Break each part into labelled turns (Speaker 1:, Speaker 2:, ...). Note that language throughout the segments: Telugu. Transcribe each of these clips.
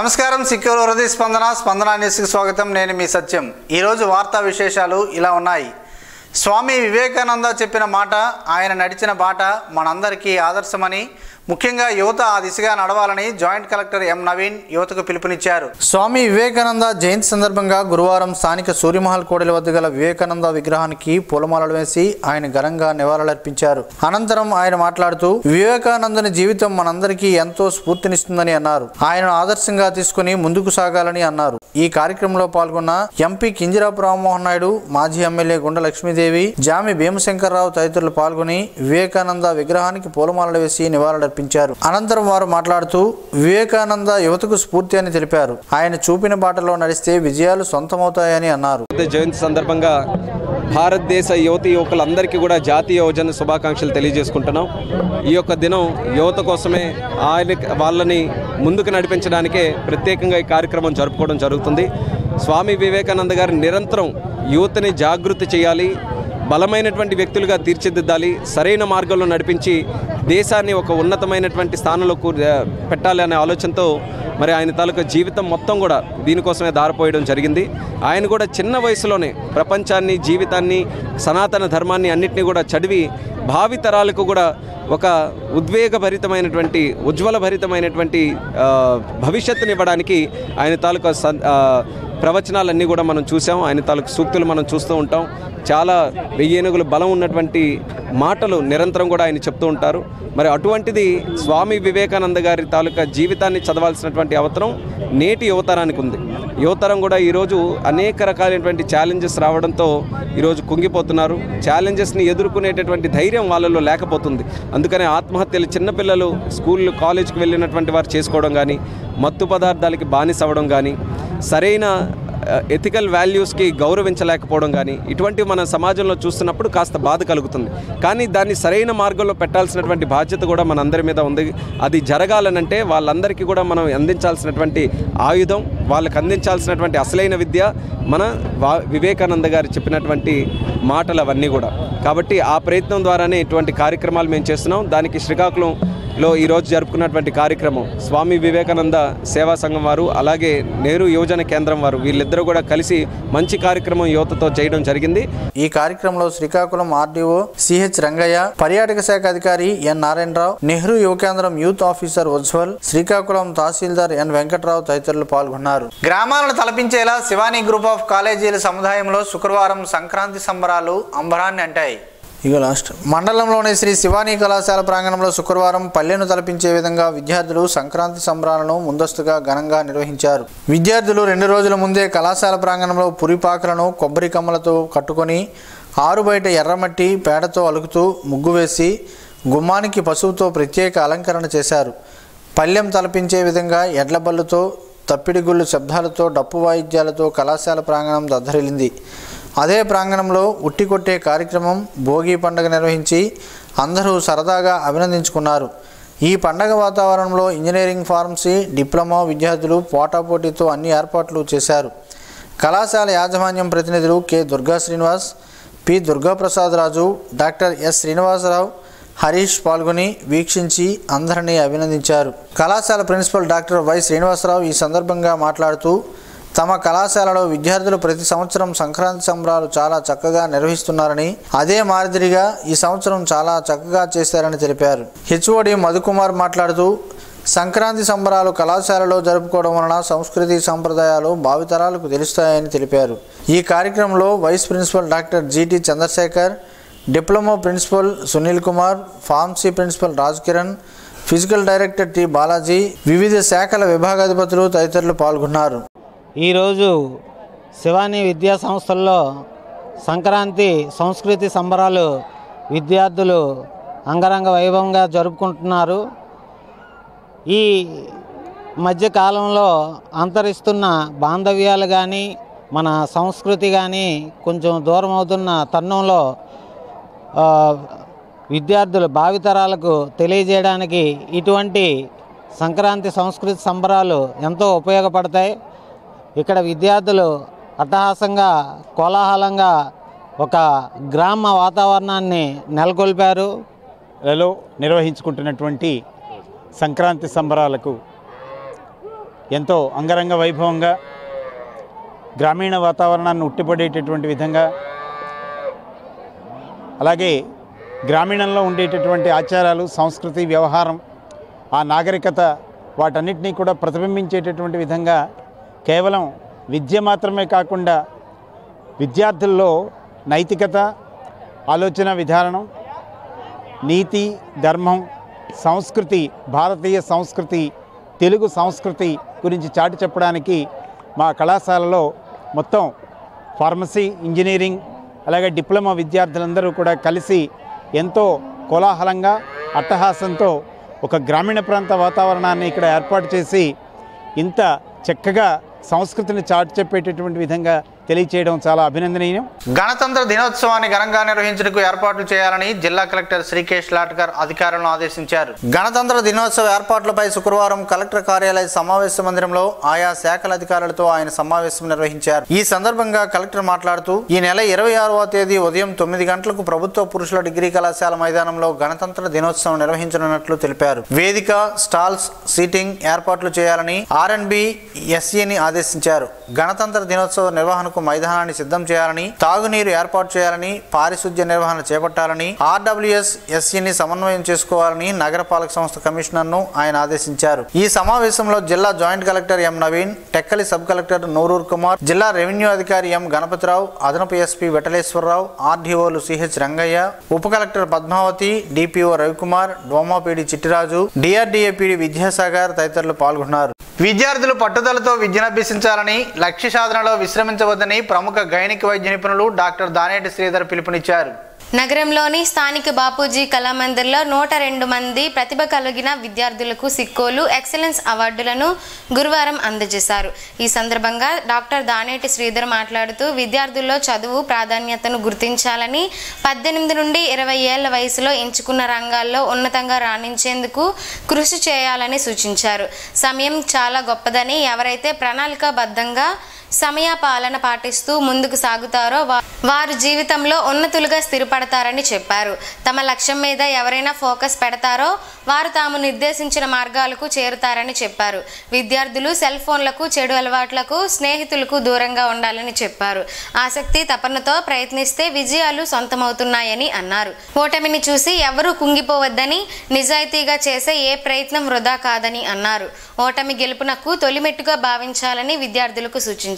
Speaker 1: నమస్కారం సిక్యూర్ హృదయ స్పందన న్యూస్కి స్వాగతం. నేను మీ సత్యం. ఈరోజు వార్తా విశేషాలు ఇలా ఉన్నాయి. స్వామి వివేకానంద చెప్పిన మాట, ఆయన నడిచిన బాట మనందరికీ ఆదర్శమని, ముఖ్యంగా యువత ఆ దిశగా నడవాలని జాయింట్ కలెక్టర్ ఎం నవీన్ యువతకు పిలుపునిచ్చారు. స్వామి వివేకానంద జయంతి సందర్భంగా గురువారం స్థానిక సూర్యమహల్ కోడలి వద్ద గల వివేకానంద విగ్రహానికి పూలమాలలు వేసి ఆయన ఘనంగా నివాళులర్పించారు. అనంతరం ఆయన మాట్లాడుతూ వివేకానందుని జీవితం మనందరికీ ఎంతో స్ఫూర్తినిస్తుందని అన్నారు. ఆయనను ఆదర్శంగా తీసుకుని ముందుకు సాగాలని అన్నారు. ఈ కార్యక్రమంలో పాల్గొన్న ఎంపీ కింజరాపు రామ్మోహన్ నాయుడు, మాజీ ఎమ్మెల్యే గుండ లక్ష్మీదేవి, జామి భీమశంకర్రావు తదితరులు పాల్గొని వివేకానంద విగ్రహానికి పూలమాలలు వేసి నివాళులర్పించారు. అనంతరం వారు మాట్లాడుతూ వివేకానంద యువతకు స్ఫూర్తి అని తెలిపారు. ఆయన చూపిన బాటలో నడిస్తే విజయాలు సొంతమవుతాయని అన్నారు.
Speaker 2: జయంతి సందర్భంగా భారతదేశ యువకులందరికీ కూడా జాతీయ యువజన శుభాకాంక్షలు తెలియజేసుకుంటున్నాం. ఈ యొక్క దినం యువత కోసమే, వాళ్ళని ముందుకు నడిపించడానికే ప్రత్యేకంగా ఈ కార్యక్రమం జరుపుకోవడం జరుగుతుంది. స్వామి వివేకానంద గారు నిరంతరం యువతని జాగృతి చేయాలి, బలమైనటువంటి వ్యక్తులుగా తీర్చిదిద్దాలి, సరైన మార్గంలో నడిపించి దేశాన్ని ఒక ఉన్నతమైనటువంటి స్థానంలో పెట్టాలి అనే ఆలోచనతో మరి ఆయన తాలూకా జీవితం మొత్తం కూడా దీనికోసమే దారిపోయడం జరిగింది. ఆయన కూడా చిన్న వయసులోనే ప్రపంచాన్ని, జీవితాన్ని, సనాతన ధర్మాన్ని అన్నింటినీ కూడా చదివి భావితరాలకు కూడా ఒక ఉద్వేగభరితమైనటువంటి, ఉజ్వలభరితమైనటువంటి భవిష్యత్తునివ్వడానికి ఆయన తాలూకా ప్రవచనాలన్నీ కూడా మనం చూసాం. ఆయన తాలూకు సూక్తులు మనం చూస్తూ ఉంటాం. చాలా 1000 ఏనుగుల బలం ఉన్నటువంటి మాటలు నిరంతరం కూడా ఆయన చెప్తూ ఉంటారు. మరి అటువంటిది స్వామి వివేకానంద గారి తాలూకా జీవితాన్ని చదవాల్సినటువంటి అవసరం నేటి యువతరానికి ఉంది. యువతరం కూడా ఈరోజు అనేక రకాలైనటువంటి ఛాలెంజెస్ రావడంతో ఈరోజు కుంగిపోతున్నారు. ఛాలెంజెస్ని ఎదుర్కొనేటటువంటి ధైర్యం వాళ్ళలో లేకపోతుంది. అందుకనే ఆత్మహత్యలు చిన్నపిల్లలు స్కూళ్ళు, కాలేజ్కి వెళ్ళినటువంటి వారు చేసుకోవడం కానీ, మత్తు పదార్థాలకి బానిస అవ్వడం కానీ, సరైన ఎథికల్ వాల్యూస్కి గౌరవించలేకపోవడం కానీ, ఇటువంటివి మన సమాజంలో చూస్తున్నప్పుడు కాస్త బాధ కలుగుతుంది. కానీ దాన్ని సరైన మార్గంలో పెట్టాల్సినటువంటి బాధ్యత కూడా మనందరి మీద ఉంది. అది జరగాలనంటే వాళ్ళందరికీ కూడా మనం అందించాల్సినటువంటి ఆయుధం, వాళ్ళకి అందించాల్సినటువంటి అసలైన విద్య మన వివేకానంద గారు చెప్పినటువంటి మాటలు అవన్నీ కూడా. కాబట్టి ఆ ప్రయత్నం ద్వారానే ఇటువంటి కార్యక్రమాలు మేము చేస్తున్నాం. దానికి శ్రీకాకుళంలో ఈరోజు జరుపుకున్నటువంటి కార్యక్రమం స్వామి వివేకానంద సేవా సంఘం వారు, అలాగే నెహ్రూ యువజన కేంద్రం వారు, వీళ్ళిద్దరూ కూడా కలిసి మంచి కార్యక్రమం యువతతో చేయడం జరిగింది.
Speaker 1: ఈ కార్యక్రమంలో శ్రీకాకుళం ఆర్డీఓ సిహెచ్ రంగయ్య, పర్యాటక శాఖ అధికారి ఎన్ నారాయణరావు, నెహ్రూ యువ కేంద్రం యూత్ ఆఫీసర్ ఉజ్వల్, శ్రీకాకుళం తహసీల్దార్ ఎన్ వెంకట్రావు తదితరులు పాల్గొన్నారు. గ్రామాలను తలపించేలా శివానీ గ్రూప్ ఆఫ్ కాలేజీల సముదాయంలో శుక్రవారం సంక్రాంతి సంబరాలు అంబరాన్ని అంటాయి. మండలంలోని శ్రీ శివానీ కళాశాల ప్రాంగణంలో శుక్రవారం పల్లెను తలపించే విధంగా విద్యార్థులు సంక్రాంతి సంబరాలను ముందస్తుగా ఘనంగా నిర్వహించారు. విద్యార్థులు 2 రోజుల ముందే కళాశాల ప్రాంగణంలో పురిపాకలను కొబ్బరి కమ్మలతో కట్టుకొని ఆరు బయట ఎర్రమట్టి పేడతో అలుకుతూ ముగ్గు వేసి గుమ్మానికి పసుపుతో ప్రత్యేక అలంకరణ చేశారు. పల్లెం తలపించే విధంగా ఎడ్లబళ్ళుతో, తప్పిడిగుళ్ళు శబ్దాలతో, డప్పు వాయిద్యాలతో కళాశాల ప్రాంగణం దద్దరిల్లింది. అదే ప్రాంగణంలో ఉట్టి కొట్టే కార్యక్రమం, భోగి పండుగ నిర్వహించి అందరూ సరదాగా అభినందించుకున్నారు. ఈ పండగ వాతావరణంలో ఇంజనీరింగ్, ఫార్మసీ, డిప్లొమా విద్యార్థులు పోటాపోటీతో అన్ని ఏర్పాట్లు చేశారు. కళాశాల యాజమాన్యం ప్రతినిధులు కె దుర్గా శ్రీనివాస్, పి దుర్గాప్రసాద్ రాజు, డాక్టర్ ఎస్ శ్రీనివాసరావు, హరీష్ పాల్గొని వీక్షించి అందరినీ అభినందించారు. కళాశాల ప్రిన్సిపల్ డాక్టర్ వై శ్రీనివాసరావు ఈ సందర్భంగా మాట్లాడుతూ తమ కళాశాలలో విద్యార్థులు ప్రతి సంవత్సరం సంక్రాంతి సంబరాలు చాలా చక్కగా నిర్వహిస్తున్నారని, అదే మాదిరిగా ఈ సంవత్సరం చాలా చక్కగా చేశారని తెలిపారు. హెచ్ఓడి మధుకుమార్ మాట్లాడుతూ సంక్రాంతి సంబరాలు కళాశాలలో జరుపుకోవడం వలన సంస్కృతి సంప్రదాయాలు భావితరాలకు తెలుస్తాయని తెలిపారు. ఈ కార్యక్రమంలో vice principal doctor GT Chandrasekhar, diploma principal Sunil Kumar, pharmacy principal Raj Kiran, physical director T Balaji, వివిధ శాఖల విభాగాధిపతులు తదితరులు పాల్గొన్నారు.
Speaker 3: ఈరోజు శివానీ విద్యా సంస్థల్లో సంక్రాంతి సంస్కృతి సంబరాలు విద్యార్థులు అంగరంగ వైభవంగా జరుపుకుంటున్నారు. ఈ మధ్యకాలంలో అంతరిస్తున్న బాంధవ్యాలు కానీ, మన సంస్కృతి కానీ కొంచెం దూరం అవుతున్న తరుణంలో విద్యార్థులు భావితరాలకు తెలియజేయడానికి ఇటువంటి సంక్రాంతి సంస్కృతి సంబరాలు ఎంతో ఉపయోగపడతాయి. ఇక్కడ విద్యార్థులు అట్టహాసంగా, కోలాహలంగా ఒక గ్రామ వాతావరణాన్ని నెలకొల్పారు.
Speaker 4: నిర్వహించుకుంటున్నటువంటి సంక్రాంతి సంబరాలకు ఎంతో అంగరంగ వైభవంగా గ్రామీణ వాతావరణాన్ని ఉట్టిపడేటటువంటి విధంగా, అలాగే గ్రామీణంలో ఉండేటటువంటి ఆచారాలు, సంస్కృతి, వ్యవహారం, ఆ నాగరికత వాటన్నిటినీ కూడా ప్రతిబింబించేటటువంటి విధంగా కేవలం విద్య మాత్రమే కాకుండా విద్యార్థుల్లో నైతికత, ఆలోచన విధానం, నీతి, ధర్మం, సంస్కృతి, భారతీయ సంస్కృతి, తెలుగు సంస్కృతి గురించి చాటి చెప్పడానికి మా కళాశాలలో మొత్తం ఫార్మసీ, ఇంజనీరింగ్, అలాగే డిప్లొమా విద్యార్థులందరూ కూడా కలిసి ఎంతో కోలాహలంగా, అట్టహాసంతో ఒక గ్రామీణ ప్రాంత వాతావరణాన్ని ఇక్కడ ఏర్పాటు చేసి ఇంత చక్కగా సంస్కృతిని చాటి చెప్పేటటువంటి విధంగా తెలియచేయడం చాలా అభినందనీయం.
Speaker 1: గణతంత్ర దినోత్సవాన్ని ఘనంగా నిర్వహించేందుకు ఏర్పాట్లు చేయాలని జిల్లా కలెక్టర్ శ్రీకేష్ లాట్కర్ అధికారులను ఆదేశించారు. గణతంత్ర దినోత్సవ ఏర్పాట్లపై శుక్రవారం కలెక్టర్ కార్యాలయ సమావేశ మందిరంలో ఆయా శాఖల అధికారులతో ఆయన సమావేశం నిర్వహించారు. ఈ సందర్భంగా కలెక్టర్ మాట్లాడుతూ ఈ నెల 26వ తేదీ ఉదయం 9 గంటలకు ప్రభుత్వ పురుషుల డిగ్రీ కళాశాల మైదానంలో గణతంత్ర దినోత్సవం నిర్వహించనున్నట్లు తెలిపారు. వేదిక, స్టాల్స్, సీటింగ్ ఏర్పాట్లు చేయాలని R&B SEని ఆదేశించారు. గణతంత్ర దినోత్సవ నిర్వహణకు మైదానాన్ని సిద్ధం చేయాలని, తాగునీరు ఏర్పాటు చేయాలని, పారిశుద్ధ్య నిర్వహణ చేపట్టాలని, RWS SEని సమన్వయం చేసుకోవాలని నగరపాలక సంస్థ కమిషనర్ను ఆయన ఆదేశించారు. ఈ సమావేశంలో జిల్లా joint collector M Naveen, Tekkali sub collector Nurur Kumar, జిల్లా రెవెన్యూ అధికారి ఎం గణపతిరావు, అదనపు SP వెటలేశ్వరరావు, RDOలు CH రంగయ్య, ఉప కలెక్టర్ పద్మావతి, DPO రవికుమార్, డోమా PD Chittiraju, DRDA PD Vidyasagar తదితరులు పాల్గొన్నారు. విద్యార్థులు పట్టుదలతో విద్యను అభ్యసించాలని, లక్ష్య సాధనలో విశ్రమించవద్దని ప్రముఖ గైనిక్ వైద్య నిపుణులు డాక్టర్ దానేటి శ్రీధర్ పిలుపునిచ్చారు.
Speaker 5: నగరంలోని స్థానిక బాపూజీ కళామందిర్లో 102 మంది ప్రతిభ కలిగిన విద్యార్థులకు సిక్కోలు ఎక్సలెన్స్ అవార్డులను గురువారం అందజేశారు. ఈ సందర్భంగా డాక్టర్ దానేటి శ్రీధర్ మాట్లాడుతూ విద్యార్థుల్లో చదువు ప్రాధాన్యతను గుర్తించాలని, 18 నుండి 20 ఏళ్ల వయసులో ఎంచుకున్న రంగాల్లో ఉన్నతంగా రాణించేందుకు కృషి చేయాలని సూచించారు. సమయం చాలా గొప్పదని, ఎవరైతే ప్రణాళికాబద్ధంగా సమయ పాలన పాటిస్తూ ముందుకు సాగుతారో వారు జీవితంలో ఉన్నతులుగా స్థిరపడతారని చెప్పారు. తమ లక్ష్యం మీద ఎవరైనా ఫోకస్ పెడతారో వారు తాము నిర్దేశించిన మార్గాలకు చేరుతారని చెప్పారు. విద్యార్థులు సెల్ ఫోన్లకు, చెడు అలవాట్లకు, స్నేహితులకు దూరంగా ఉండాలని చెప్పారు. ఆసక్తి, తపనతో ప్రయత్నిస్తే విజయాలు సొంతమవుతున్నాయని అన్నారు. ఓటమిని చూసి ఎవరూ కుంగిపోవద్దని, నిజాయితీగా చేసే ఏ ప్రయత్నం వృధా కాదని అన్నారు. ఓటమి గెలుపునకు తొలిమెట్టుగా భావించాలని విద్యార్థులకు సూచించారు.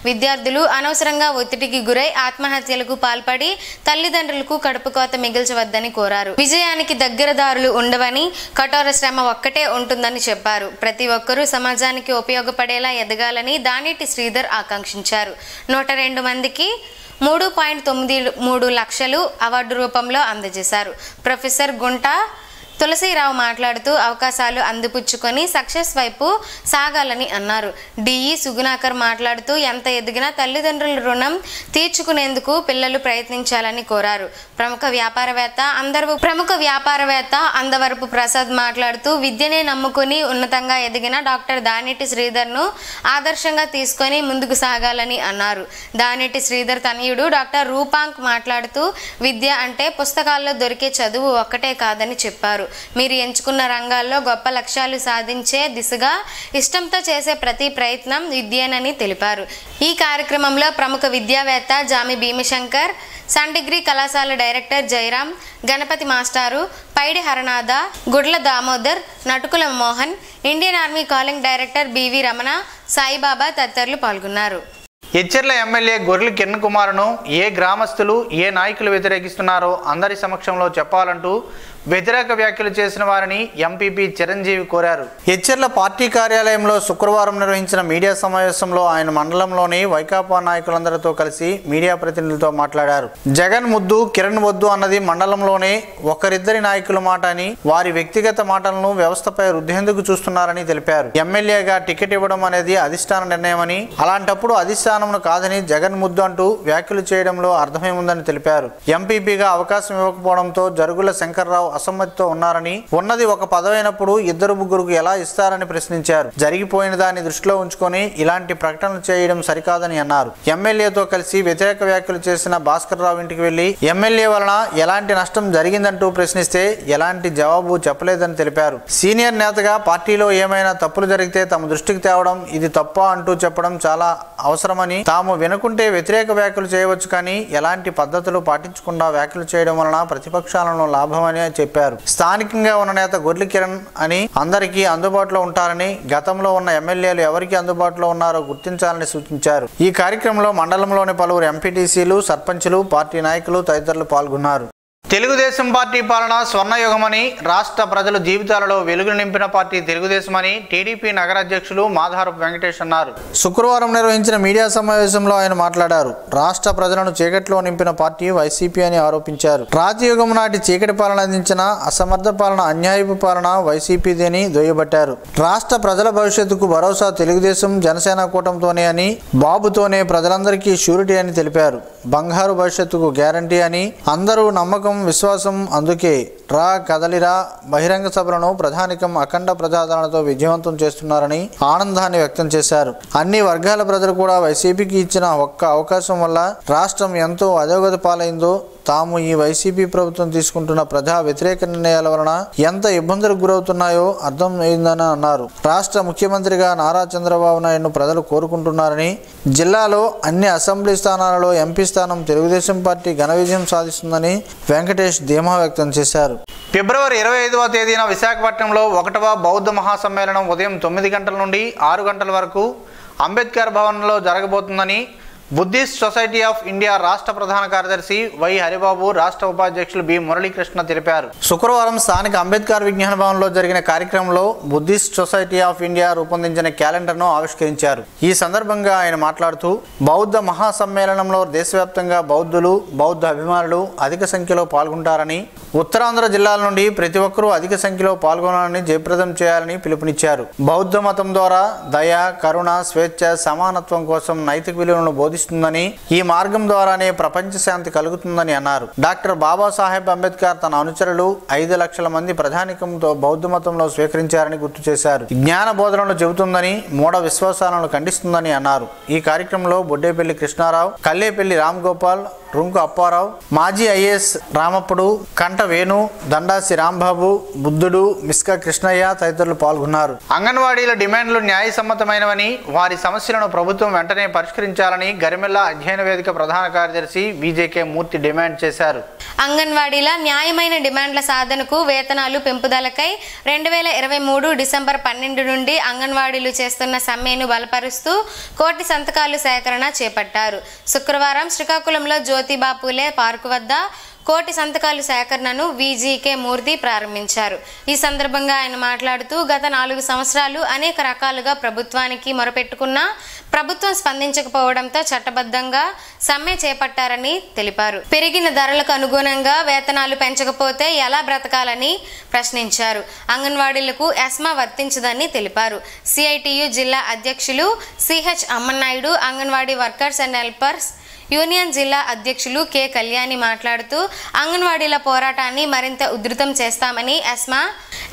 Speaker 5: విద్యార్థులు అనవసరంగా ఒత్తిడికి గురై ఆత్మహత్యలకు పాల్పడి తల్లిదండ్రులకు కడుపుకోత మిగిల్చవద్దని కోరారు. విజయానికి దగ్గరదారులు ఉండవని, కఠోర శ్రమ ఒక్కటే ఉంటుందని చెప్పారు. ప్రతి ఒక్కరూ సమాజానికి ఉపయోగపడేలా ఎదగాలని దానేటి శ్రీధర్ ఆకాంక్షించారు. 102 మందికి 3.93 లక్షలు అవార్డు రూపంలో అందజేశారు. ప్రొఫెసర్ గుంటా తులసిరావు మాట్లాడుతూ అవకాశాలు అందిపుచ్చుకొని సక్సెస్ వైపు సాగాలని అన్నారు. DE సుగుణాకర్ మాట్లాడుతూ ఎంత ఎదిగినా తల్లిదండ్రుల రుణం తీర్చుకునేందుకు పిల్లలు ప్రయత్నించాలని కోరారు. ప్రముఖ వ్యాపారవేత్త అందవరపు ప్రసాద్ మాట్లాడుతూ విద్యనే నమ్ముకుని ఉన్నతంగా ఎదిగిన డాక్టర్ దానేటి శ్రీధర్ను ఆదర్శంగా తీసుకొని ముందుకు సాగాలని అన్నారు. దానేటి శ్రీధర్ తనయుడు డాక్టర్ రూపాంక్ మాట్లాడుతూ విద్య అంటే పుస్తకాల్లో దొరికే చదువు ఒక్కటే కాదని చెప్పారు. మీరు ఎంచుకున్న రంగాల్లో గొప్ప లక్ష్యాలు సాధించే దిశగా ఇష్టంతో చేసే ప్రతి ప్రయత్నం విద్యేనని తెలిపారు. ఈ కార్యక్రమంలో ప్రముఖ విద్యావేత్త జామి భీమశంకర్, సన్ డిగ్రీ కళాశాల డైరెక్టర్ జయరాం, గణపతి మాస్టారు, పైడి హరనాథ, గుడ్ల Damodar, Natukula Mohan, Indian army calling director BV Ramana, Saibaba తదితరులు పాల్గొన్నారు.
Speaker 1: ఎచ్చెర్ల ఎమ్మెల్యే గొర్రెల కిరణ్ కుమార్ను ఏ గ్రామస్తులు, ఏ నాయకులు వ్యతిరేకిస్తున్నారో అందరి సమక్షంలో చెప్పాలంటూ వ్యతిరేక వ్యాఖ్యలు చేసిన వారిని ఎంపీపీ చిరంజీవి కోరారు. ఎచ్చెర్ల పార్టీ కార్యాలయంలో శుక్రవారం నిర్వహించిన మీడియా సమావేశంలో ఆయన మండలంలోని వైకాపా నాయకులందరితో కలిసి మీడియా ప్రతినిధులతో మాట్లాడారు. జగన్ ముద్దు, కిరణ్ వద్దు అన్నది మండలంలోనే ఒకరిద్దరి నాయకుల మాట అని, వారి వ్యక్తిగత మాటలను వ్యవస్థపై రుద్దేందుకు చూస్తున్నారని తెలిపారు. ఎమ్మెల్యేగా టికెట్ ఇవ్వడం అనేది అధిష్టాన నిర్ణయమని, అలాంటప్పుడు అధిష్టానంను కాదని జగన్ ముద్దు అంటూ వ్యాఖ్యలు చేయడంలో అర్థమేముందని తెలిపారు. ఎంపీపీగా అవకాశం ఇవ్వకపోవడంతో జరుగుల శంకర్రావు అసమ్మతితో ఉన్నారని, ఉన్నది ఒక పదవైనప్పుడు ఇద్దరు ముగ్గురుకు ఎలా ఇస్తారని ప్రశ్నించారు. జరిగిపోయిన దాన్ని దృష్టిలో ఉంచుకొని ఇలాంటి ప్రకటనలు చేయడం సరికాదని అన్నారు. ఎమ్మెల్యేతో కలిసి వ్యతిరేక వ్యాఖ్యలు చేసిన భాస్కర్ రావు ఇంటికి వెళ్లి ఎమ్మెల్యే వలన ఎలాంటి నష్టం జరిగిందంటూ ప్రశ్నిస్తే ఎలాంటి జవాబు చెప్పలేదని తెలిపారు. సీనియర్ నేతగా పార్టీలో ఏమైనా తప్పులు జరిగితే తమ దృష్టికి తేవడం, ఇది తప్ప అంటూ చెప్పడం చాలా అవసరమని, తాము వినకుంటే వ్యతిరేక వ్యాఖ్యలు చేయవచ్చు కానీ ఎలాంటి పద్ధతులు పాటించకుండా వ్యాఖ్యలు చేయడం వలన ప్రతిపక్షాలను లాభమని చెప్పారు. స్థానికంగా ఉన్న నేత గొర్లి కిరణ్ అని అందరికీ అందుబాటులో ఉంటారని, గతంలో ఉన్న ఎమ్మెల్యేలు ఎవరికి అందుబాటులో ఉన్నారో గుర్తించాలని సూచించారు. ఈ కార్యక్రమంలో మండలంలోని పలువురు ఎంపీటీసీలు, సర్పంచులు, పార్టీ నాయకులు తదితరులు పాల్గొన్నారు. తెలుగుదేశం పార్టీ పాలన స్వర్ణయుగమని, రాష్ట్ర ప్రజల జీవితాలలో వెలుగులు నింపిన పార్టీ తెలుగుదేశమని టీడీపీ నగర అధ్యక్షులు మాధారపు వెంకటేష్ అన్నారు. శుక్రవారం నిర్వహించిన మీడియా సమావేశంలో ఆయన మాట్లాడారు. రాష్ట్ర ప్రజలను చీకటిలో నింపిన పార్టీ వైసీపీ అని ఆరోపించారు. రాజయుగం నాటి చీకటి పాలన అందించిన అసమర్థ పాలన, అన్యాయపు పాలన వైసీపీదేని దుయ్యబట్టారు. రాష్ట్ర ప్రజల భవిష్యత్తుకు భరోసా తెలుగుదేశం జనసేన కూటమితోనే అని, బాబుతోనే ప్రజలందరికీ షూరిటీ అని తెలిపారు. బంగారు భవిష్యత్తుకు గ్యారంటీ అని, అందరూ నమ్మకం, విశ్వాసం, అందుకే రా కదలిరా బహిరంగ సభలను ప్రధానికం అఖండ ప్రజాదరణతో విజయవంతం చేస్తున్నారని ఆనందాన్ని వ్యక్తం చేశారు. అన్ని వర్గాల ప్రజలు కూడా వైసీపీకి ఇచ్చిన ఒక్క అవకాశం వల్ల రాష్ట్రం ఎంతో అధోగతి పాలైందో, తాము ఈ వైసీపీ ప్రభుత్వం తీసుకుంటున్న ప్రజా వ్యతిరేక నిర్ణయాల వలన ఎంత ఇబ్బందులకు గురవుతున్నాయో అర్థం అయిందని అన్నారు. రాష్ట్ర ముఖ్యమంత్రిగా నారా చంద్రబాబు నాయుడును ప్రజలు కోరుకుంటున్నారని, జిల్లాలో అన్ని అసెంబ్లీ స్థానాలలో ఎంపీ స్థానం తెలుగుదేశం పార్టీ ఘన విజయం సాధిస్తుందని వెంకటేష్ ధీమా వ్యక్తం చేశారు. ఫిబ్రవరి 25వ తేదీన విశాఖపట్నంలో 1వ బౌద్ధ మహాసమ్మేళనం ఉదయం 9 గంటల నుండి 6 గంటల వరకు అంబేద్కర్ భవన్లో జరగబోతుందని బుద్ధిస్ట్ సొసైటీ ఆఫ్ ఇండియా రాష్ట్ర ప్రధాన కార్యదర్శి వై హరిబాబు, రాష్ట్ర ఉపాధ్యక్షులు బి మురళీకృష్ణ తెలిపారు. శుక్రవారం స్థానిక అంబేద్కర్ విజ్ఞాన భవన్లో జరిగిన కార్యక్రమంలో బుద్ధిస్ట్ సొసైటీ ఆఫ్ ఇండియా రూపొందించిన క్యాలెండర్ను ఆవిష్కరించారు. ఈ సందర్భంగా ఆయన మాట్లాడుతూ, బౌద్ధ మహాసమ్మేళనంలో దేశవ్యాప్తంగా బౌద్ధులు, బౌద్ధ అభిమానులు అధిక సంఖ్యలో పాల్గొంటారని, ఉత్తరాంధ్ర జిల్లాల నుండి ప్రతి ఒక్కరూ అధిక సంఖ్యలో పాల్గొనాలని, జయప్రదం చేయాలని పిలుపునిచ్చారు. బౌద్ధ మతం ద్వారా దయ, కరుణ, స్వేచ్ఛ, సమానత్వం కోసం నైతిక విలువలను బోధిస్తుందని, ఈ మార్గం ద్వారానే ప్రపంచ శాంతి కలుగుతుందని అన్నారు. డాక్టర్ బాబాసాహెబ్ అంబేద్కర్ తన అనుచరులు 5 లక్షల మంది ప్రధానికంతో బౌద్ధ మతంలో స్వీకరించారని గుర్తు చేశారు. జ్ఞాన బోధనలు చెబుతుందని, మూఢ విశ్వాసాలను ఖండిస్తుందని అన్నారు. ఈ కార్యక్రమంలో బొడ్డేపల్లి కృష్ణారావు, కల్లేపల్లి రామ్ గోపాల్, రుంకు అప్పారావు, మాజీ ఐఏఎస్ రామప్పుడు, కంట వేణు, దండాసి రాంబాబు, బుద్ధుడు, మిస్కా కృష్ణయ్య తదితరులు పాల్గొన్నారు. అంగన్వాడీల డిమాండ్లు న్యాయసమ్మతమైనవని, వారి సమస్యలను ప్రభుత్వం వెంటనే పరిష్కరించాలని గరిమెల్ల అధ్యయన వేదిక ప్రధాన కార్యదర్శి విజేకే మూర్తి డిమాండ్ చేశారు.
Speaker 5: అంగన్వాడీల న్యాయమైన డిమాండ్ల సాధనకు, వేతనాలు పెంపుదలకై 2023 డిసెంబర్ 12 నుండి అంగన్వాడీలు చేస్తున్న సమ్మెను బలపరుస్తూ 1 కోటి సంతకాలు సేకరణ చేపట్టారు. శుక్రవారం శ్రీకాకుళంలో జ్యోతిబా పూలే పార్కు వద్ద 1 కోటి సంతకాలు సేకరణను విజీకే మూర్తి ప్రారంభించారు. ఈ సందర్భంగా ఆయన మాట్లాడుతూ, గత 4 సంవత్సరాలు అనేక రకాలుగా ప్రభుత్వానికి మొరపెట్టుకున్నా ప్రభుత్వం స్పందించకపోవడంతో చట్టబద్ధంగా సమ్మె చేపట్టారని తెలిపారు. పెరిగిన ధరలకు అనుగుణంగా వేతనాలు పెంచకపోతే ఎలా బ్రతకాలని ప్రశ్నించారు. అంగన్వాడీలకు ఎస్మా వర్తించదని తెలిపారు. సిఐటియు జిల్లా అధ్యక్షులు CH Ammannaidu, anganwadi workers and helpers union జిల్లా అధ్యక్షులు కె కళ్యాణి మాట్లాడుతూ, అంగన్వాడీల పోరాటాన్ని మరింత ఉధృతం చేస్తామని,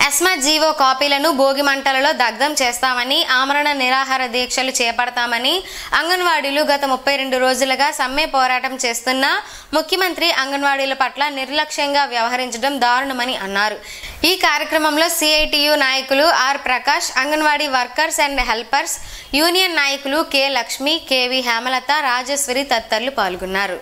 Speaker 5: ఎస్మా జీవో కాపీలను భోగి మంటలలో దగ్ధం చేస్తామని, ఆమరణ నిరాహార దీక్షలు చేపడతామని, అంగన్వాడీలు గత 32 రోజులుగా సమ్మె పోరాటం చేస్తున్న ముఖ్యమంత్రి అంగన్వాడీల పట్ల నిర్లక్ష్యంగా వ్యవహరించడం దారుణమని అన్నారు. ఈ కార్యక్రమంలో సిఐటియు నాయకులు R Prakash, Anganwadi workers and helpers union నాయకులు కె లక్ష్మి, కెవి హేమలత, రాజేశ్వరి తదితరులు పాల్గొన్నారు.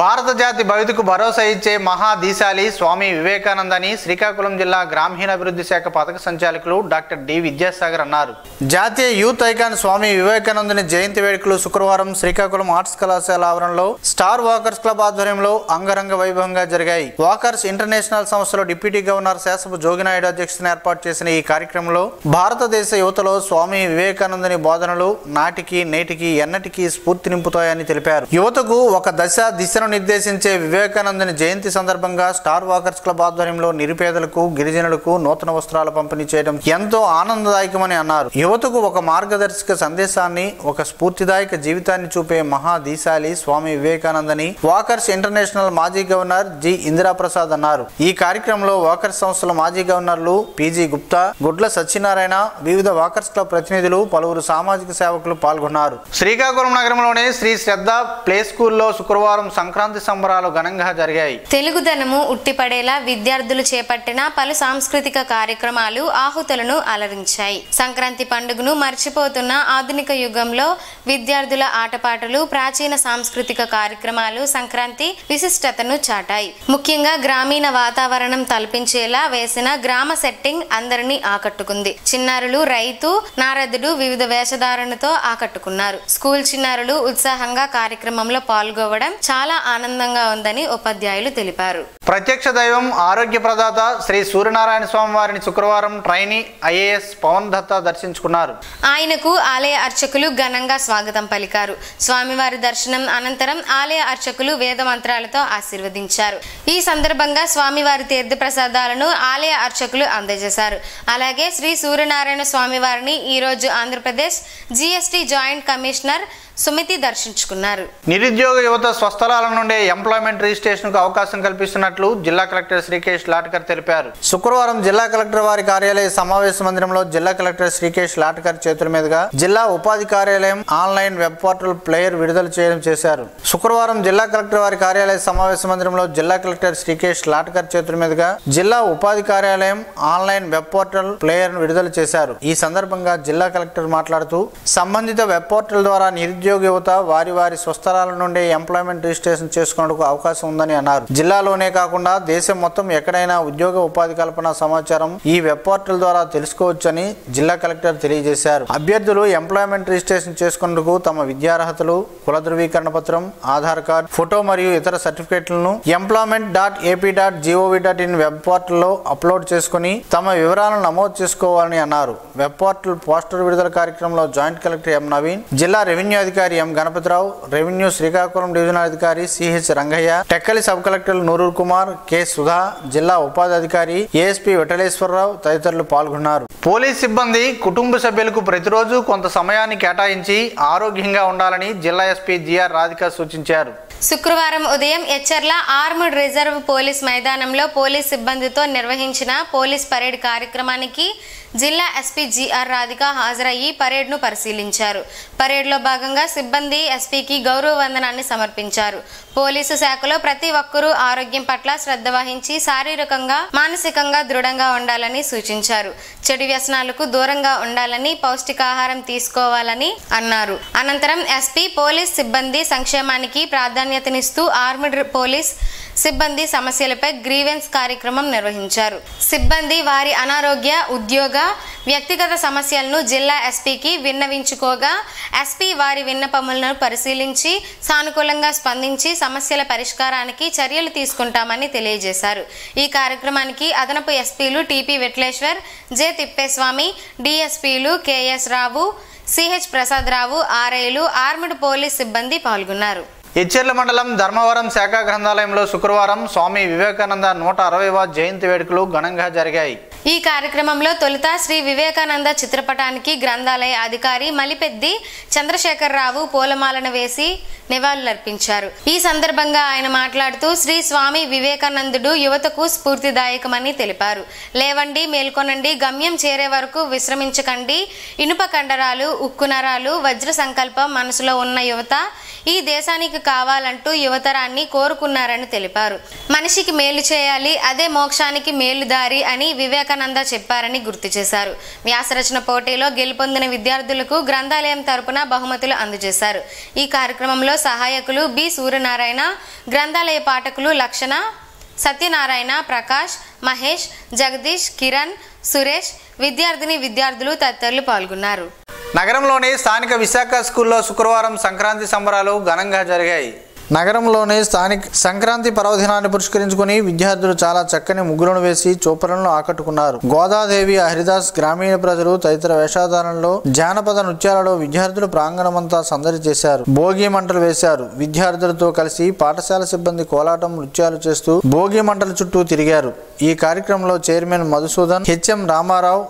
Speaker 1: భారత జాతి భవితకు భరోసా ఇచ్చే మహాదీశాలి స్వామి వివేకానందని శ్రీకాకుళం జిల్లా గ్రామీణాభివృద్ధి శాఖ పథక సంచాలకులు డాక్టర్ డి విద్యాసాగర్ అన్నారు. జాతీయ యూత్ ఐకాన్ స్వామి వివేకానందుని జయంతి వేడుకలు శుక్రవారం శ్రీకాకుళం ఆర్ట్స్ కళాశాల ఆవరణలో స్టార్ వాకర్స్ క్లబ్ ఆధ్వర్యంలో అంగరంగ వైభవంగా జరిగాయి. వాకర్స్ ఇంటర్నేషనల్ సంస్థలో డిప్యూటీ గవర్నర్ శాసపు జోగినాయుడు అధ్యక్షతన ఏర్పాటు చేసిన ఈ కార్యక్రమంలో భారతదేశ యువతలో స్వామి వివేకానందుని బోధనలు నాటికి నేటికి ఎన్నటికీ స్ఫూర్తి నింపుతాయని తెలిపారు. యువతకు ఒక దశ దిశ దిశను నిర్దేశించే వివేకానందుని జయంతి సందర్భంగా స్టార్ వాకర్స్ క్లబ్ ఆధ్వర్యంలో నిరుపేదలకు గిరిజనులకు నూతన వస్త్రాల పంపిణీ చేయడం ఎంతో ఆనందదాయకమని అన్నారు. యువతకు ఒక మార్గదర్శక సందేశాన్ని, ఒక స్ఫూర్తిదాయక జీవితాన్ని చూపే మహాదీశాలి స్వామి వివేకానందని వాకర్స్ ఇంటర్నేషనల్ మాజీ గవర్నర్ జి ఇందిరాప్రసాద్ అన్నారు. ఈ కార్యక్రమంలో వాకర్స్ సంస్థల మాజీ గవర్నర్లు పిజి గుప్తా, గుడ్ల సత్యనారాయణ, వివిధ వాకర్స్ క్లబ్ ప్రతినిధులు, పలువురు సామాజిక సేవకులు పాల్గొన్నారు. శ్రీకాకుళం నగరంలోని శ్రీ శ్రద్ధ ప్లే స్కూల్లో శుక్రవారం సంక్రాంతి సంబరాలు ఘనంగా జరిగాయి.
Speaker 5: తెలుగుదనము ఉట్టిపడేలా విద్యార్థులు చేపట్టిన పలు సాంస్కృతిక కార్యక్రమాలు ఆహుతులను అలరించాయి. సంక్రాంతి పండుగను మర్చిపోతున్న ఆధునిక యుగంలో విద్యార్థుల ఆటపాటలు, ప్రాచీన సాంస్కృతిక కార్యక్రమాలు సంక్రాంతి విశిష్టతను చాటాయి. ముఖ్యంగా గ్రామీణ వాతావరణం తలపించేలా వేసిన గ్రామ సెట్టింగ్ అందరినీ ఆకట్టుకుంది. చిన్నారులు, రైతు, నారదుడు వివిధ వేషధారణతో ఆకట్టుకున్నారు. స్కూల్ చిన్నారులు ఉత్సాహంగా కార్యక్రమంలో పాల్గొనడం చాలా ఆనందంగా ఉందని ఉపాధ్యాయులు తెలిపారు.
Speaker 1: ప్రత్యక్ష దైవం, ఆరోగ్య ప్రదాత శ్రీ సూర్యనారాయణ స్వామి వారిని శుక్రవారం ట్రైనీ ఐఏఎస్ పవన్ దత్తా దర్శించుకున్నారు.
Speaker 5: ఆయనకు ఆలయ అర్చకులు ఘనంగా స్వాగతం పలికారు. స్వామివారి దర్శనం అనంతరం ఆలయ అర్చకులు వేద మంత్రాలతో ఆశీర్వదించారు. ఈ సందర్భంగా స్వామివారి తీర్థ ప్రసాదాలను ఆలయ అర్చకులు అందజేశారు. అలాగే శ్రీ సూర్యనారాయణ స్వామివారిని ఈరోజు ఆంధ్రప్రదేశ్ జిఎస్టీ జాయింట్ కమిషనర్ సుమితి దర్శించుకున్నారు.
Speaker 1: నిరుద్యోగ యువత స్వస్థలాల నుండే ఎంప్లాయ్మెంట్ రిజిస్ట్రేషన్ కు అవకాశం కల్పిస్తున్నట్లు జిల్లా కలెక్టర్ శ్రీకేష్ లాట్కర్ తెలిపారు. శుక్రవారం జిల్లా కలెక్టర్ వారి కార్యాలయ సమావేశ మందిరంలో జిల్లా కలెక్టర్ శ్రీకేష్ లాట్కర్ చేతుల మీదుగా జిల్లా ఉపాధి కార్యాలయం ఆన్లైన్ వెబ్ పోర్టల్ ప్లేయర్ విడుదల చేయడం చేశారు. శుక్రవారం జిల్లా కలెక్టర్ వారి కార్యాలయ సమావేశ మందిరంలో జిల్లా కలెక్టర్ శ్రీకేష్ లాట్కర్ చేతుల మీదుగా జిల్లా ఉపాధి కార్యాలయం ఆన్లైన్ వెబ్ పోర్టల్ ప్లేయర్ విడుదల చేశారు. ఈ సందర్భంగా జిల్లా కలెక్టర్ మాట్లాడుతూ సంబంధిత వెబ్ పోర్టల్ ద్వారా నిరుద్యోగ యువత వారి వారి స్వస్థలాల నుండి ఎంప్లాయ్మెంట్ రిజిస్ట్రేషన్ చేసుకునేందుకు అవకాశం ఉందని అన్నారు. జిల్లాలోనే కాకుండా దేశం మొత్తం ఎక్కడైనా ఉద్యోగ ఉపాధి కల్పన సమాచారం ఈ వెబ్ పోర్టల్ ద్వారా తెలుసుకోవచ్చని జిల్లా కలెక్టర్ తెలియజేశారు. అభ్యర్థులు ఎంప్లాయ్మెంట్ రిజిస్ట్రేషన్ చేసుకునేందుకు తమ విద్యార్హతలు, కుల ధృవీకరణ పత్రం, ఆధార్ కార్డ్, ఫోటో మరియు ఇతర సర్టిఫికేట్లను employment.ap.gov.in వెబ్ పోర్టల్లో అప్లోడ్ చేసుకుని తమ వివరాలను నమోదు చేసుకోవాలని అన్నారు. వెబ్ పోర్టల్ పోస్టర్ విడుదల కార్యక్రమంలో జాయింట్ కలెక్టర్ ఎం నవీన్, జిల్లా రెవెన్యూ అధికారి ఎం గణపతిరావు, రెవెన్యూ శ్రీకాకుళం డివిజనల్ అధికారి సిహెచ్ రంగయ్య, టెక్కలి సబ్ కలెక్టర్లు నూరూర్ కుమార్, కె సుధా, జిల్లా ఉపాధి అధికారి ఏఎస్పీ వెటలేశ్వరరావు తదితరులు పాల్గొన్నారు. పోలీస్ సిబ్బంది కుటుంబ సభ్యులకు ప్రతిరోజు కొంత సమయాన్ని కేటాయించి ఆరోగ్యంగా ఉండాలని జిల్లా ఎస్పీ జిఆర్ రాధిక సూచించారు.
Speaker 5: శుక్రవారం ఉదయం ఎచ్చర్ల ఆర్మ్డ్ రిజర్వ్ పోలీస్ మైదానంలో పోలీస్ సిబ్బందితో నిర్వహించిన పోలీస్ పరేడ్ కార్యక్రమానికి జిల్లా ఎస్పీ జిఆర్ రాధిక హాజరయ్యి పరేడ్ను పరిశీలించారు. పరేడ్లో భాగంగా సిబ్బంది ఎస్పీకి గౌరవ వందనాన్ని సమర్పించారు. పోలీసు శాఖలో ప్రతి ఒక్కరూ ఆరోగ్యం పట్ల శ్రద్ధ వహించి శారీరకంగా, మానసికంగా దృఢంగా ఉండాలని సూచించారు. చెడు వ్యసనాలకు దూరంగా ఉండాలని, పౌష్టికాహారం తీసుకోవాలని అన్నారు. అనంతరం ఎస్పీ పోలీస్ సిబ్బంది సంక్షేమానికి ప్రాధాన్యతనిస్తూ ఆర్మ్డ్ పోలీస్ సిబ్బంది సమస్యలపై గ్రీవెన్స్ కార్యక్రమం నిర్వహించారు. సిబ్బంది వారి అనారోగ్య, ఉద్యోగ, వ్యక్తిగత సమస్యలను జిల్లా ఎస్పీకి విన్నవించుకోగా ఎస్పీ వారి విన్నపములను పరిశీలించి సానుకూలంగా స్పందించి సమస్యల పరిష్కారానికి చర్యలు తీసుకుంటామని తెలియజేశారు. ఈ కార్యక్రమానికి అదనపు ఎస్పీలు టిపి వెట్లేశ్వర్, జె తిప్పేస్వామి, డిఎస్పీలు కెఎస్ రావు, సిహెచ్ ప్రసాద్ రావు, ఆర్ఐలు, ఆర్మ్డ్ పోలీస్ సిబ్బంది పాల్గొన్నారు.
Speaker 1: ఎచ్చెర్ల మండలం ధర్మవరం శాఖ గ్రంథాలయంలో శుక్రవారం స్వామి వివేకానంద 160వ జయంతి వేడుకలు ఘనంగా జరిగాయి.
Speaker 5: ఈ కార్యక్రమంలో తొలుత శ్రీ వివేకానంద చిత్రపటానికి గ్రంథాలయ అధికారి మలిపెద్ది చంద్రశేఖరరావు పూలమాలను వేసి నివాళులర్పించారు. ఈ సందర్భంగా ఆయన మాట్లాడుతూ శ్రీ స్వామి వివేకానందుడు యువతకు స్ఫూర్తిదాయకమని తెలిపారు. లేవండి, మేల్కొనండి, గమ్యం చేరే వరకు విశ్రమించకండి, ఇనుప కండరాలు, ఉక్కు నరాలు, వజ్ర సంకల్పం మనసులో ఉన్న యువత ఈ దేశానికి కావాలంటూ యువతరాన్ని కోరుకున్నారని తెలిపారు. మనిషికి మేలు చేయాలి, అదే మోక్షానికి మేలుదారి అని వివేకానంద చెప్పారని గుర్తు చేశారు. వ్యాసరచన పోటీలో గెలుపొందిన విద్యార్థులకు గ్రంథాలయం తరపున బహుమతులు అందజేశారు. ఈ కార్యక్రమంలో సహాయకులు బి సూర్యనారాయణ, గ్రంథాలయ పాఠకులు లక్షణ, సత్యనారాయణ, ప్రకాష్, మహేష్, జగదీష్, కిరణ్, సురేష్, విద్యార్థులు తదితరులు పాల్గొన్నారు.
Speaker 1: నగరంలోని స్థానిక విశాఖ స్కూల్లో శుక్రవారం సంక్రాంతి సంబరాలు ఘనంగా జరిగాయి. నగరంలోని స్థానిక సంక్రాంతి పర్వదినాన్ని పురస్కరించుకుని విద్యార్థులు చాలా చక్కని ముగ్గులను వేసి చూపరులను ఆకట్టుకున్నారు. గోదాదేవి, హరిదాస్, గ్రామీణ ప్రజలు తదితర వేషధారణలో జానపద నృత్యాలలో విద్యార్థులు ప్రాంగణమంతా సందడి చేశారు. భోగి మంటలు వేశారు. విద్యార్థులతో కలిసి పాఠశాల సిబ్బంది కోలాటం నృత్యాలు చేస్తూ భోగి మంటల చుట్టూ తిరిగారు. ఈ కార్యక్రమంలో చైర్మన్ మధుసూదన్, హెచ్ఎం రామారావు,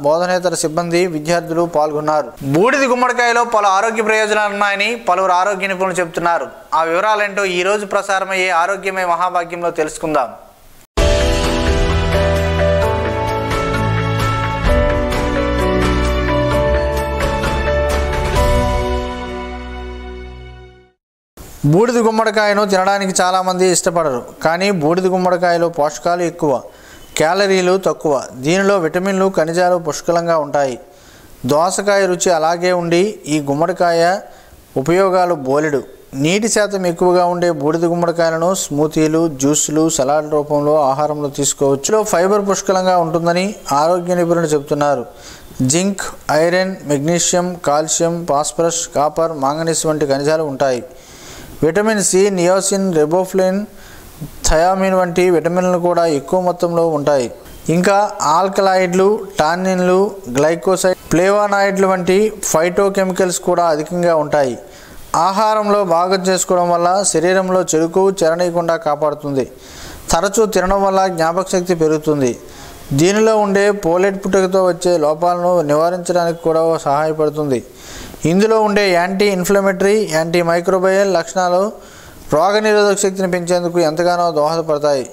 Speaker 1: బోధనేతర సిబ్బంది, విద్యార్థులు పాల్గొన్నారు. బూడిద గుమ్మడికాయలో పలు ఆరోగ్య ప్రయోజనాలున్నాయని పలువురు ఆరోగ్య నిపుణులు చెబుతున్నారు. ఆ వివరాలేంటో ఈ రోజు ప్రసారమయ్యే ఆరోగ్యమే మహాభాగ్యంలో తెలుసుకుందాం. బూడిద గుమ్మడికాయను తినడానికి చాలామంది ఇష్టపడరు. కానీ బూడిద గుమ్మడికాయలో పోషకాలు ఎక్కువ, క్యాలరీలు తక్కువ. దీనిలో విటమిన్లు, ఖనిజాలు పుష్కలంగా ఉంటాయి. దోసకాయ రుచి అలాగే ఉండి ఈ గుమ్మడికాయ ఉపయోగాలు బోలెడు. నీటి శాతం ఎక్కువగా ఉండే బూడిద గుమ్మడికాయలను స్మూతీలు, జ్యూసులు, సలాడ్ రూపంలో ఆహారంలో తీసుకోవచ్చు. ఫైబర్ పుష్కలంగా ఉంటుందని ఆరోగ్య నిపుణులు చెబుతున్నారు. Zinc, iron, magnesium, calcium, phosphorus, copper, manganese వంటి ఖనిజాలు ఉంటాయి. విటమిన్ సి, నియోసిన్, రెబోఫ్లిన్, థయామిన్ వంటి విటమిన్లు కూడా ఎక్కువ మొత్తంలో ఉంటాయి. ఇంకా ఆల్కలాయిడ్లు, టానిన్లు, గ్లైకోసైడ్, ఫ్లేవనాయిడ్లు వంటి ఫైటోకెమికల్స్ కూడా అధికంగా ఉంటాయి. ఆహారంలో భాగం చేసుకోవడం వల్ల శరీరంలో చెడు కొవ్వు చేరనీయకుండా కాపాడుతుంది. తరచూ తినడం వల్ల జ్ఞాపకశక్తి పెరుగుతుంది. దీనిలో ఉండే పోలేట్ పుట్టుకతో వచ్చే లోపాలను నివారించడానికి కూడా సహాయపడుతుంది. ఇందులో ఉండే యాంటీ ఇన్ఫ్లమేటరీ, యాంటీ మైక్రోబయల్ లక్షణాలు రోగనిరోధక శక్తిని పెంచేందుకు ఎంతగానో దోహదపడతాయి.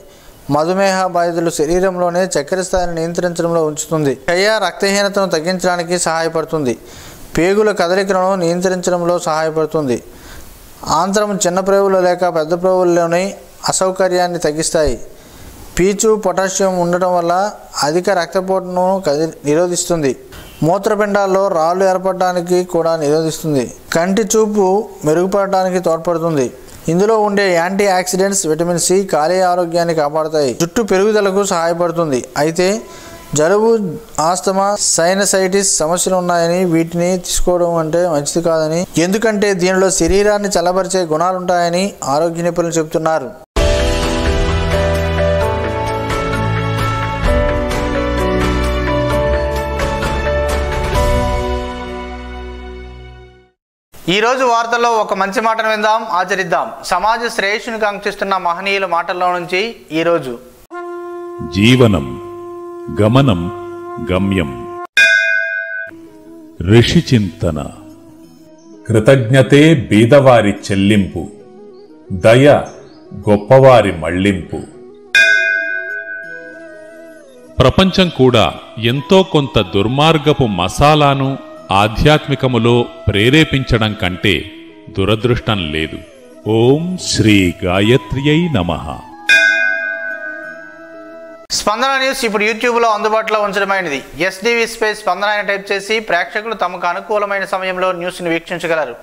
Speaker 1: మధుమేహ బాధితులు శరీరంలోనే చక్కెర స్థాయిని నియంత్రించడంలో ఉంచుతుంది. క్షయ, రక్తహీనతను తగ్గించడానికి సహాయపడుతుంది. పేగుల కదలికలను నియంత్రించడంలో సహాయపడుతుంది. ఆంత్రం చిన్న ప్రేవులు లేక పెద్ద ప్రేవుల్లోని అసౌకర్యాన్ని తగ్గిస్తాయి. పీచు, పొటాషియం ఉండటం వల్ల అధిక రక్తపోటును నిరోధిస్తుంది. మూత్రపిండాల్లో రాళ్ళు ఏర్పడటానికి కూడా నిరోధిస్తుంది. కంటి చూపు మెరుగుపడటానికి తోడ్పడుతుంది. ఇందులో ఉండే యాంటీ ఆక్సిడెంట్స్, విటమిన్ సి కాలేయ ఆరోగ్యాన్ని కాపాడుతాయి. జుట్టు పెరుగుదలకు సహాయపడుతుంది. అయితే జలుబు, ఆస్తమా, సైనసైటిస్ సమస్యలు ఉన్నాయని వీటిని తీసుకోవడం అంటే మంచిది కాదని, ఎందుకంటే దీనిలో శరీరాన్ని చల్లబరిచే గుణాలుంటాయని ఆరోగ్య నిపుణులు చెబుతున్నారు. ఈరోజు వార్తల్లో ఒక మంచి మాటను విందాం, ఆచరిద్దాం. సమాజ శ్రేయస్సును కాంక్షిస్తున్న మహనీయుల మాటల్లో నుంచి ఈరోజు.
Speaker 6: జీవనం గమనం గమ్యం. ఋషి చింతన. కృతజ్ఞతే బీదవారి చెల్లింపు, దయ గొప్పవారి మళ్లింపు. ప్రపంచం కూడా ఎంతో కొంత దుర్మార్గపు మసాలాను ఆధ్యాత్మికములో ప్రేరేపించడం కంటే దురదృష్టం లేదు. ఓం శ్రీ గాయత్ర్యై నమః.
Speaker 1: స్పందన న్యూస్ ఇప్పుడు యూట్యూబ్లో అందుబాటులో ఉంచడమైనది. ఎస్డివి స్పేస్ స్పందన అని టైప్ చేసి ప్రేక్షకులు తమకు అనుకూలమైన సమయంలో న్యూస్ని వీక్షించగలరు.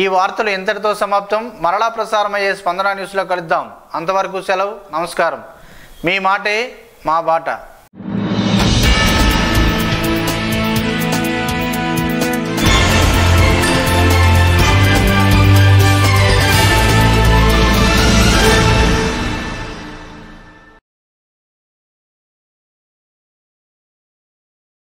Speaker 1: ఈ వార్తలు ఇంతటితో సమాప్తం. మరలా ప్రసారమయ్యే స్పందన న్యూస్లో కలుద్దాం. అంతవరకు సెలవు. నమస్కారం. మీ మాటే మా బాట.